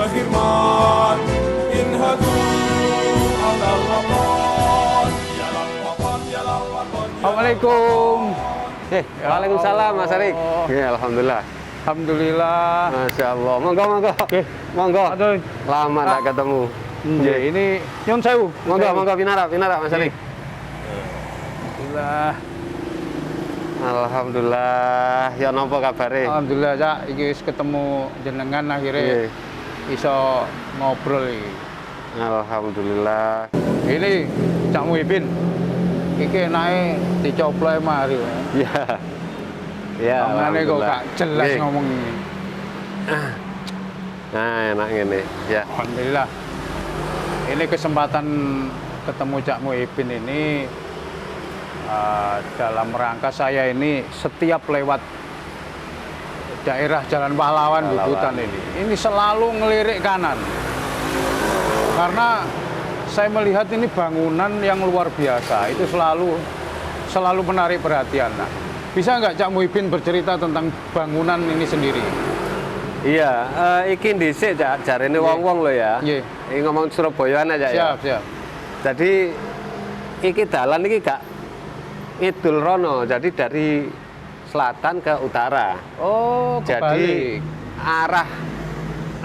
الخرمان انهدوا على الوطن يا للوطن يا للوطن. Assalamualaikum. Waalaikumsalam Mas Arik. Ya, alhamdulillah. Alhamdulillah. Masya Allah. Monggo, monggo. Monggo. Aduh. Lama tak ketemu. Ya, ini nyun sewu. Monggo, monggo pinara Mas Arik. Alhamdulillah. Alhamdulillah. Ya napa kabare? Alhamdulillah, Cak. Iki wis ketemu jenengan akhirnya iso ngobrol iki. Alhamdulillah. Ini Cak Muhyiddin. Iki enake dicoploke mari. Ya. Ya, Mangane kok gak jelas Nggih. ngomong ini. Nah, enak ngene. Ya. Alhamdulillah. Ini kesempatan ketemu Cak Muhyiddin ini dalam rangka saya ini setiap lewat daerah Jalan Pahlawan Bubutan ini selalu ngelirik kanan. Karena saya melihat ini bangunan yang luar biasa, itu selalu menarik perhatian. Nah, bisa nggak Cak Muhyiddin bercerita tentang bangunan ini sendiri? Iya, iki dhisik jarene wong-wong lho ya. Nggih. Iki ngomong Surabayaan aja ya. Siap, siap. Jadi iki dalan iki gak idul rono, jadi dari selatan ke utara. Oh, Jadi kebalik. arah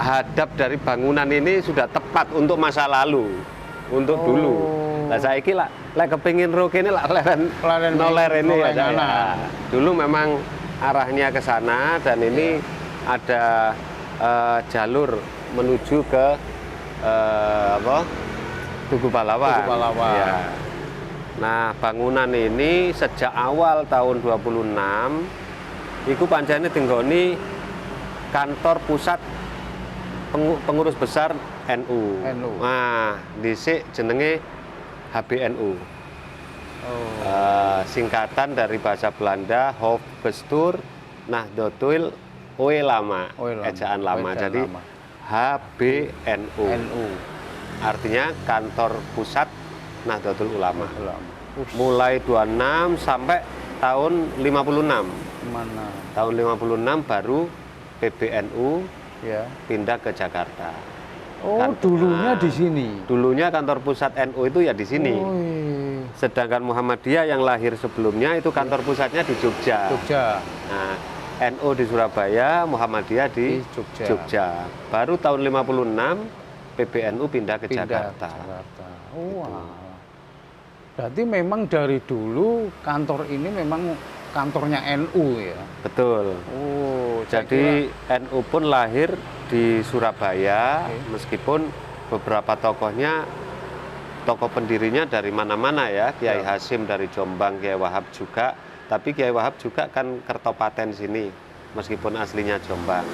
hadap dari bangunan ini sudah tepat untuk masa lalu, untuk dulu. Nah saiki lek kepengin ro kene lak leren noler ini ya. Ya. Dulu memang arahnya ke sana dan ini ada jalur menuju ke Tugu Pahlawan. Tugu Pahlawan. Ya. Nah, bangunan ini sejak awal tahun 26 iku pancene dinggoni kantor pusat pengurus besar NU. Nah, dhisik jenenge HBNU. Singkatan dari bahasa Belanda Hoofdbestuur Nahdlatul Ulama. Ejaan lama. Jadi HBNU. Artinya kantor pusat Nahdlatul Ulama. Mulai 26 sampai tahun 56. Mana? Tahun 56 baru PBNU Ya. pindah ke Jakarta. Oh, dulunya di sini. Dulunya kantor pusat NU itu ya di sini. Oh, iya. Sedangkan Muhammadiyah yang lahir sebelumnya itu kantor pusatnya di Jogja. Jogja. Nah, NU di Surabaya, Muhammadiyah di Jogja. Baru tahun 56 PBNU pindah ke Jakarta. Oh, wow. Berarti memang dari dulu kantor ini memang kantornya NU ya? Betul. Oh, jadi NU pun lahir di Surabaya, meskipun beberapa tokoh pendirinya dari mana-mana ya. Kiai Hasim dari Jombang, Kiai Wahab juga. Tapi Kiai Wahab juga kan Kertopaten sini, meskipun aslinya Jombang.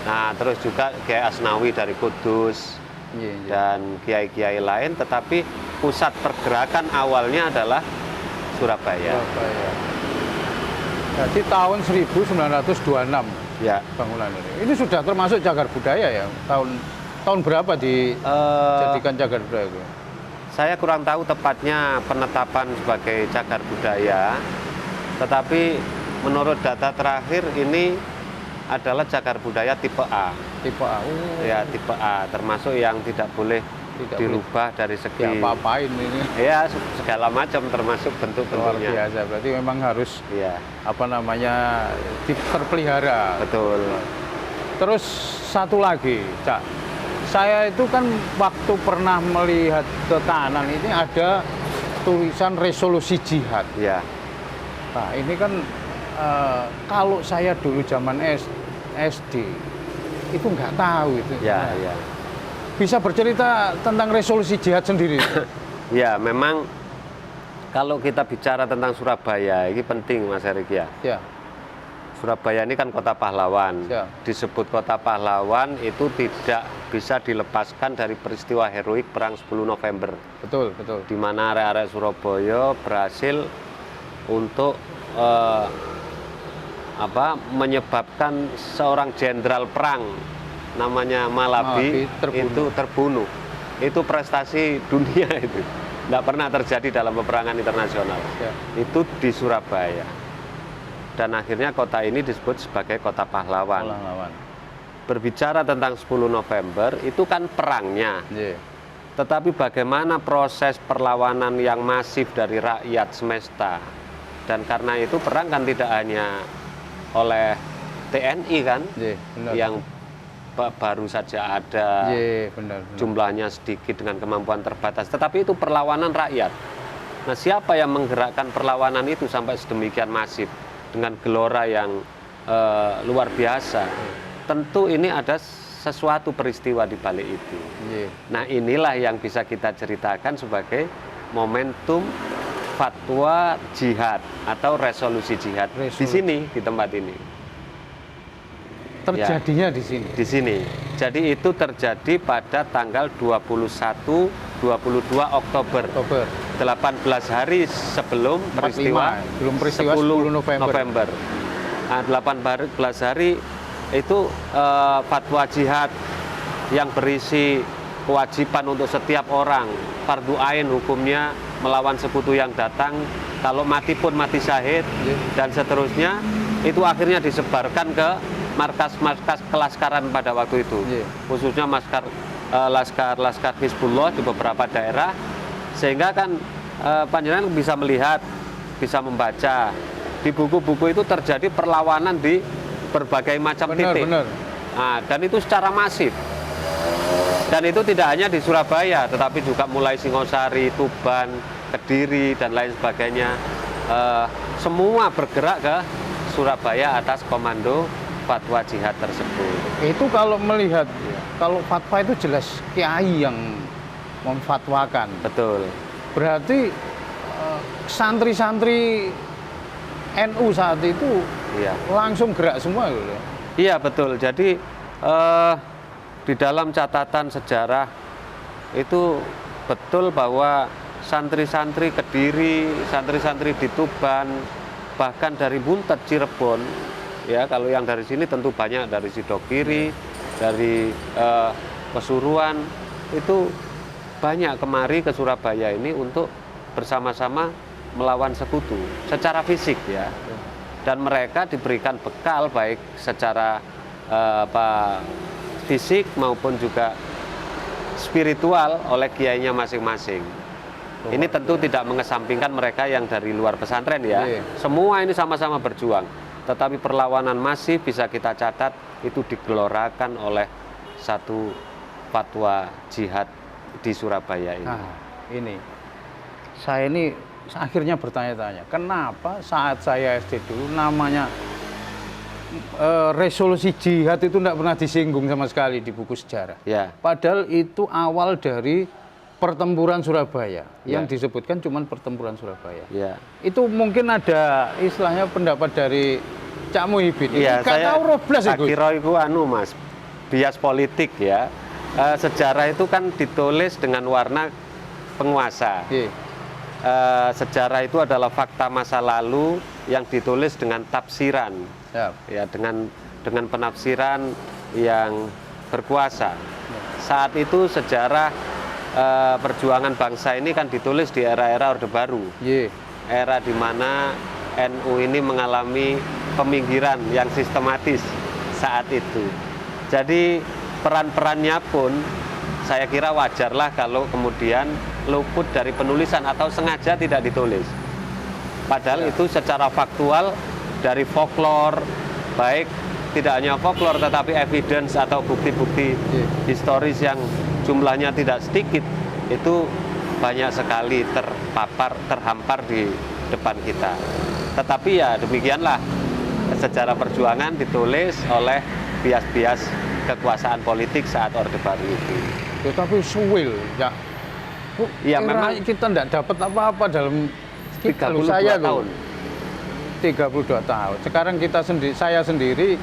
Nah, terus juga Kiai Asnawi dari Kudus. Dan kiai-kiai lain, tetapi pusat pergerakan awalnya adalah Surabaya. Jadi tahun 1926 ya bangunan ini. Ini sudah termasuk cagar budaya ya? Tahun berapa dijadikan cagar budaya? Saya kurang tahu tepatnya penetapan sebagai cagar budaya, tetapi menurut data terakhir ini adalah cagar budaya tipe A. Tipe A. Ya, tipe A, termasuk yang tidak boleh dirubah dari segi apa-apain ini. Ya, segala macam termasuk bentuk-bentuknya. Luar biasa, berarti memang harus terpelihara. Betul. Terus satu lagi, Cak. Saya itu kan waktu pernah melihat ke kanan ini ada tulisan resolusi jihad. Ya. Nah, ini kan kalau saya dulu zaman SD itu nggak tahu itu. Ya, ya. Bisa bercerita tentang resolusi jihad sendiri? Ya, memang kalau kita bicara tentang Surabaya, ini penting Mas Erik ya. Ya. Surabaya ini kan kota pahlawan. Ya. Disebut kota pahlawan itu tidak bisa dilepaskan dari peristiwa heroik Perang 10 November. Betul, betul. Di mana arek-arek Surabaya berhasil untuk menyebabkan seorang jenderal perang namanya Malabi itu terbunuh. Itu prestasi dunia itu. Tidak pernah terjadi dalam peperangan internasional. Ya. Itu di Surabaya. Dan akhirnya kota ini disebut sebagai kota pahlawan. berbicara tentang 10 November itu kan perangnya. Nggih. Tetapi bagaimana proses perlawanan yang masif dari rakyat semesta. Dan karena itu perang kan tidak hanya oleh TNI kan, Nggih, benar. yang baru saja ada, Nggih, benar. jumlahnya sedikit dengan kemampuan terbatas. Tetapi itu perlawanan rakyat. Nah, siapa yang menggerakkan perlawanan itu sampai sedemikian masif dengan gelora yang luar biasa? Tentu ini ada sesuatu peristiwa di balik itu. Nggih. Nah, inilah yang bisa kita ceritakan sebagai momentum fatwa jihad atau resolusi jihad di Resolusi. sini, di tempat ini. Terjadinya di sini. Di sini. Jadi itu terjadi pada tanggal 21-22 Oktober. 18 hari sebelum 45, peristiwa, belum peristiwa 10 November. Nah, 18 hari itu fatwa jihad yang berisi kewajiban untuk setiap orang, fardu ain hukumnya melawan sekutu yang datang, kalau mati pun mati syahid, dan seterusnya. Itu akhirnya disebarkan ke markas-markas kelaskaran pada waktu itu, khususnya laskar Hizbullah di beberapa daerah, sehingga kan panjenengan bisa melihat, bisa membaca di buku-buku itu terjadi perlawanan di berbagai macam titik. Benar. Nah, dan itu secara masif. Dan itu tidak hanya di Surabaya, tetapi juga mulai Singosari, Tuban, Kediri, dan lain sebagainya. Semua bergerak ke Surabaya atas komando fatwa jihad tersebut. Itu kalau melihat, kalau fatwa itu jelas kiai yang memfatwakan. Betul. Berarti santri-santri NU saat itu Iya. langsung gerak semua gitu. Iya, betul. Jadi di dalam catatan sejarah itu betul bahwa santri-santri Kediri, santri-santri di Tuban, bahkan dari Buntet, Cirebon, ya kalau yang dari sini tentu banyak dari Sidogiri, dari Pasuruan, itu banyak kemari ke Surabaya ini untuk bersama-sama melawan sekutu secara fisik ya. Dan mereka diberikan bekal baik secara fisik maupun juga spiritual oleh kiainya masing-masing. Ini tentu tidak mengesampingkan mereka yang dari luar pesantren ya. Semua ini sama-sama berjuang. Tetapi perlawanan masif bisa kita catat itu digelorakan oleh satu fatwa jihad di Surabaya ini. Nah, ini saya ini akhirnya bertanya-tanya, kenapa saat saya SD dulu namanya resolusi jihad itu tidak pernah disinggung sama sekali di buku sejarah. Ya. Padahal itu awal dari pertempuran Surabaya, yang disebutkan cuma pertempuran Surabaya. Ya. Itu mungkin ada istilahnya pendapat dari Cak Muhyiddin. Iya, saya tahu roblas itu. kira itu Mas, bias politik ya. Sejarah itu kan ditulis dengan warna penguasa. Sejarah itu adalah fakta masa lalu yang ditulis dengan tafsiran, ya dengan penafsiran yang berkuasa. Saat itu sejarah perjuangan bangsa ini kan ditulis di era-era Orde Baru, era di mana NU ini mengalami peminggiran yang sistematis saat itu. Jadi peran-perannya pun saya kira wajarlah kalau kemudian luput dari penulisan atau sengaja tidak ditulis. Padahal itu secara faktual dari folklore, baik tidak hanya folklore tetapi evidence atau bukti-bukti historis yang jumlahnya tidak sedikit, itu banyak sekali terhampar di depan kita. Tetapi ya demikianlah, sejarah perjuangan ditulis oleh bias-bias kekuasaan politik saat Orde Baru itu. Tetapi suwil ya. Ya memang kita tidak dapat apa-apa dalam 32 saya tahun. 32 tahun. Sekarang saya sendiri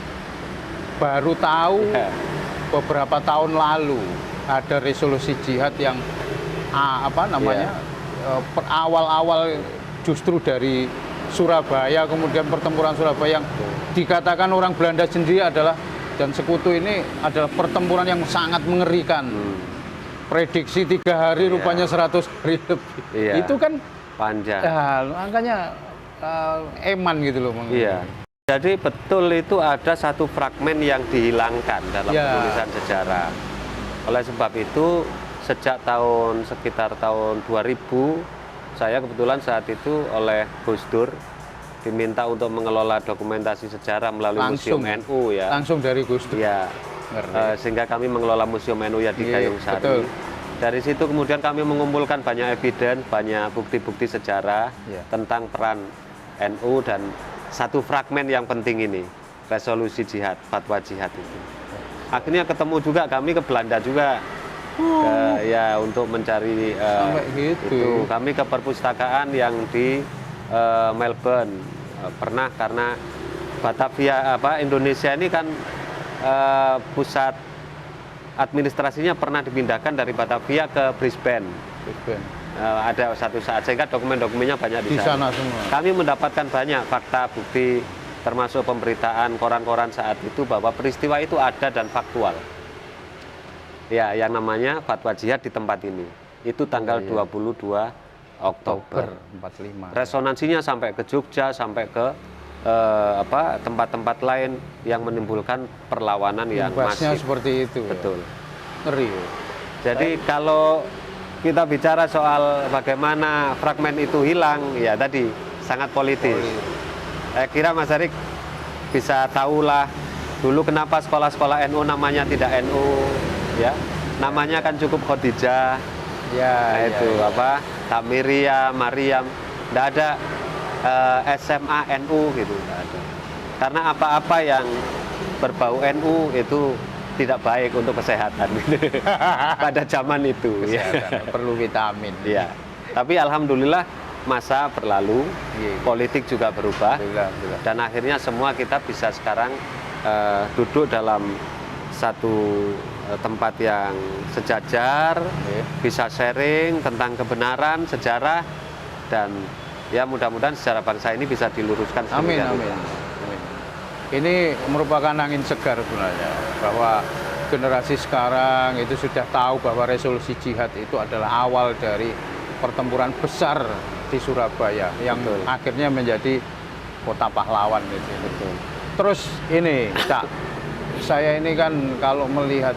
baru tahu beberapa tahun lalu ada resolusi jihad yang awal-awal justru dari Surabaya, kemudian pertempuran Surabaya yang dikatakan orang Belanda sendiri adalah, dan sekutu ini adalah pertempuran yang sangat mengerikan. Prediksi 3 hari rupanya 100 hari lebih. Itu kan panjang. Ya, angkanya eman gitu loh. Iya. Jadi betul itu ada satu fragmen yang dihilangkan dalam Ya. penulisan sejarah. Oleh sebab itu sejak sekitar tahun 2000 saya kebetulan saat itu oleh Gus Dur diminta untuk mengelola dokumentasi sejarah melalui Langsung. Museum NU ya. Langsung dari Gus Dur. Ya. Ngerti. Sehingga kami mengelola Museum NU ya di Iya, Gayung Sari. betul. Dari situ kemudian kami mengumpulkan banyak evidence, banyak bukti-bukti sejarah Iya. tentang peran NU dan satu fragmen yang penting ini, resolusi jihad, fatwa jihad itu. Akhirnya ketemu juga kami ke Belanda juga, ya untuk mencari Sampai gitu. itu. Kami ke perpustakaan yang di Melbourne. Pernah karena Batavia Indonesia ini kan pusat administrasinya pernah dipindahkan dari Batavia ke Brisbane. Ada satu saat sehingga dokumen-dokumennya banyak Di sana semua. Kami mendapatkan banyak fakta, bukti, termasuk pemberitaan koran-koran saat itu bahwa peristiwa itu ada dan faktual. Ya, yang namanya fatwa jihad di tempat ini. Itu tanggal 22 Oktober. 45. Resonansinya sampai ke Jogja, sampai ke tempat-tempat lain yang menimbulkan perlawanan yang Imbasnya masif. seperti itu. Betul. Ya. Ngeri. Ya. Jadi kalau kita bicara soal bagaimana fragmen itu hilang, ya tadi sangat politis. Saya kira Mas Arik bisa tahulah dulu kenapa sekolah-sekolah NU namanya tidak NU, ya. Namanya kan cukup Khadijah. Ya, Nah, itu ya. Tamiria, Mariam, tidak ada SMA NU gitu, nggak ada. Karena apa-apa yang berbau NU itu tidak baik untuk kesehatan pada zaman itu. Kesehatan, perlu vitamin. Ya. Tapi alhamdulillah masa berlalu, Iya. politik juga berubah, Alhamdulillah. dan akhirnya semua kita bisa sekarang duduk dalam satu tempat yang sejajar, Iya. bisa sharing tentang kebenaran sejarah, dan ya mudah-mudahan sejarah bangsa ini bisa diluruskan Amin, sedemikian amin. rupa. Amin. Ini merupakan angin segar sebenarnya, bahwa generasi sekarang itu sudah tahu bahwa resolusi jihad itu adalah awal dari pertempuran besar di Surabaya yang Betul. akhirnya menjadi kota pahlawan gitu. Betul. Terus ini, Cak, saya ini kan kalau melihat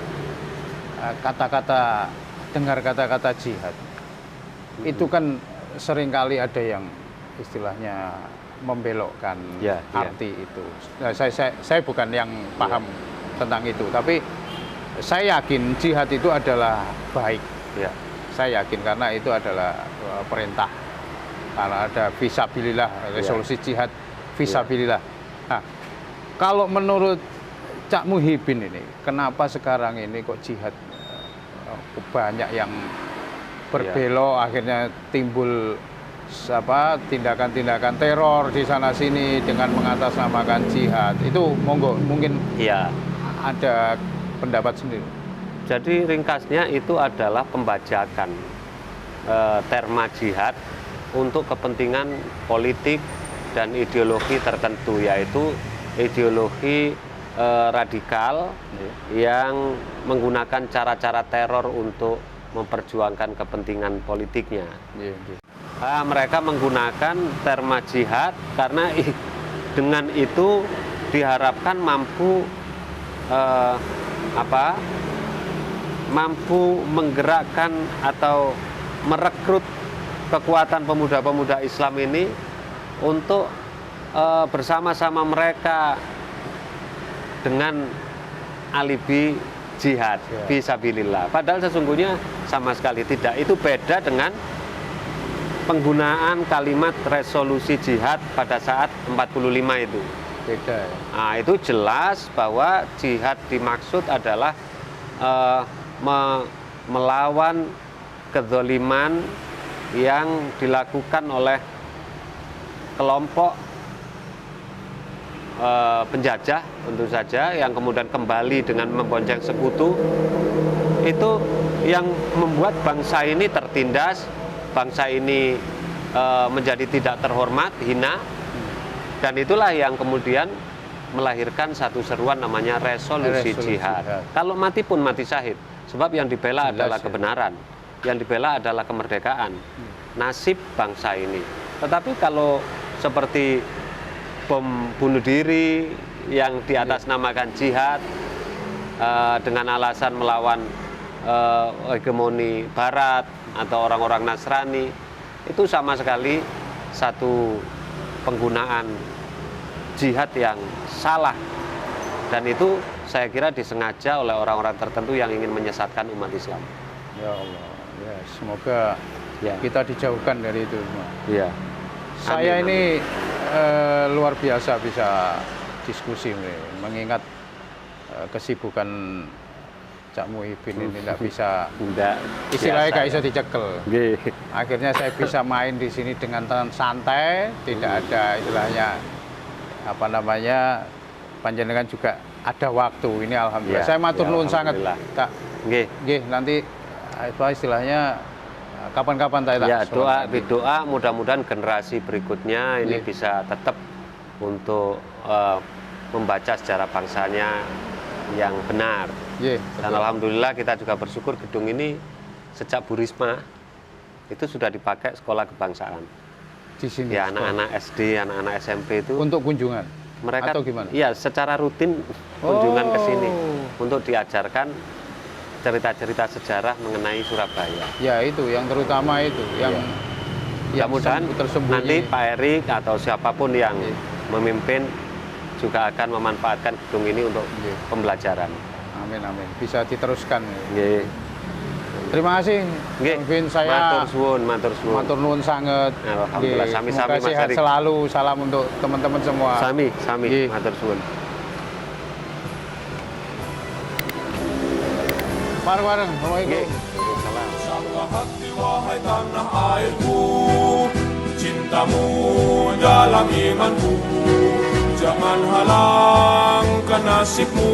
dengar kata-kata jihad, itu kan seringkali ada yang istilahnya membelokkan Ya, arti itu. Nah, saya bukan yang paham tentang itu, tapi saya yakin jihad itu adalah baik. Ya. Saya yakin karena itu adalah perintah. Karena ada fisabilillah, resolusi jihad fisabilillah. Nah, kalau menurut Cak Muhyiddin ini, kenapa sekarang ini kok jihad banyak yang berbelok, akhirnya timbul tindakan-tindakan teror di sana sini dengan mengatasnamakan jihad. Itu mungkin Ya. ada pendapat sendiri. Jadi ringkasnya itu adalah pembajakan terma jihad untuk kepentingan politik dan ideologi tertentu, yaitu ideologi radikal yang menggunakan cara-cara teror untuk memperjuangkan kepentingan politiknya. Mereka menggunakan terma jihad karena dengan itu diharapkan mampu mampu menggerakkan atau merekrut kekuatan pemuda-pemuda Islam ini untuk bersama-sama mereka dengan alibi jihad fisabilillah. Padahal sesungguhnya sama sekali tidak. Itu beda dengan penggunaan kalimat resolusi jihad pada saat 45 itu. Beda ya. Nah, itu jelas bahwa jihad dimaksud adalah melawan kezaliman yang dilakukan oleh kelompok penjajah tentu saja, yang kemudian kembali dengan membonceng sekutu. Itu yang membuat bangsa ini tertindas, bangsa ini menjadi tidak terhormat, hina, dan itulah yang kemudian melahirkan satu seruan namanya resolusi jihad. Kalau mati pun mati syahid, sebab yang dibela adalah kebenaran, yang dibela adalah kemerdekaan, nasib bangsa ini. Tetapi kalau seperti bom bunuh diri yang di atas namakan jihad dengan alasan melawan hegemoni Barat atau orang-orang Nasrani, itu sama sekali satu penggunaan jihad yang salah, dan itu saya kira disengaja oleh orang-orang tertentu yang ingin menyesatkan umat Islam. Ya Allah, ya semoga Ya. kita dijauhkan dari itu semua. Iya. Saya Amin, ini luar biasa bisa diskusi nih, mengingat kesibukan Cak Muhyiddin ini tidak bisa, Enggak. istilahnya biasa gak ya. bisa dicekel. Nggih. Akhirnya saya bisa main di sini dengan santai, tidak ada istilahnya apa namanya, panjenengan juga ada waktu. Ini alhamdulillah. Ya, Saya matur ya, nuwun sangat, alhamdulillah. Tak. Nggih. Nggih, nanti apa istilahnya kapan-kapan saya tak. Ya, doa mudah-mudahan generasi berikutnya ini Iya. bisa tetap untuk membaca sejarah bangsanya yang benar. Nggih, Dan betul. alhamdulillah kita juga bersyukur gedung ini sejak Bu Risma itu sudah dipakai sekolah kebangsaan. Di sini. Ya, anak-anak SD, anak-anak SMP itu Untuk kunjungan. mereka atau gimana? iya secara rutin kunjungan ke sini Oh. untuk diajarkan cerita-cerita sejarah mengenai Surabaya. Ya itu yang terutama itu yang Mudah-mudahan tersembunyi. nanti Pak Erik atau siapapun yang Iya. memimpin juga akan memanfaatkan gedung ini untuk Iya. pembelajaran. Amin amin, bisa diteruskan. Nggih. Terima kasih, Nggih. Mungkin saya Matur suwun, matur suwun. matur nuwun sangat. Alhamdulillah, Nggih, sami-sami, semoga Mas sehat Erik. selalu. Salam untuk teman-teman semua. Sami, Nggih. matur suwun. Bareng-bareng. Assalamualaikum. Nggih. Waalaikumsalam. Sangga hati wahai tanah airku, cintamu dalam imanku, jangan halangkan nasibmu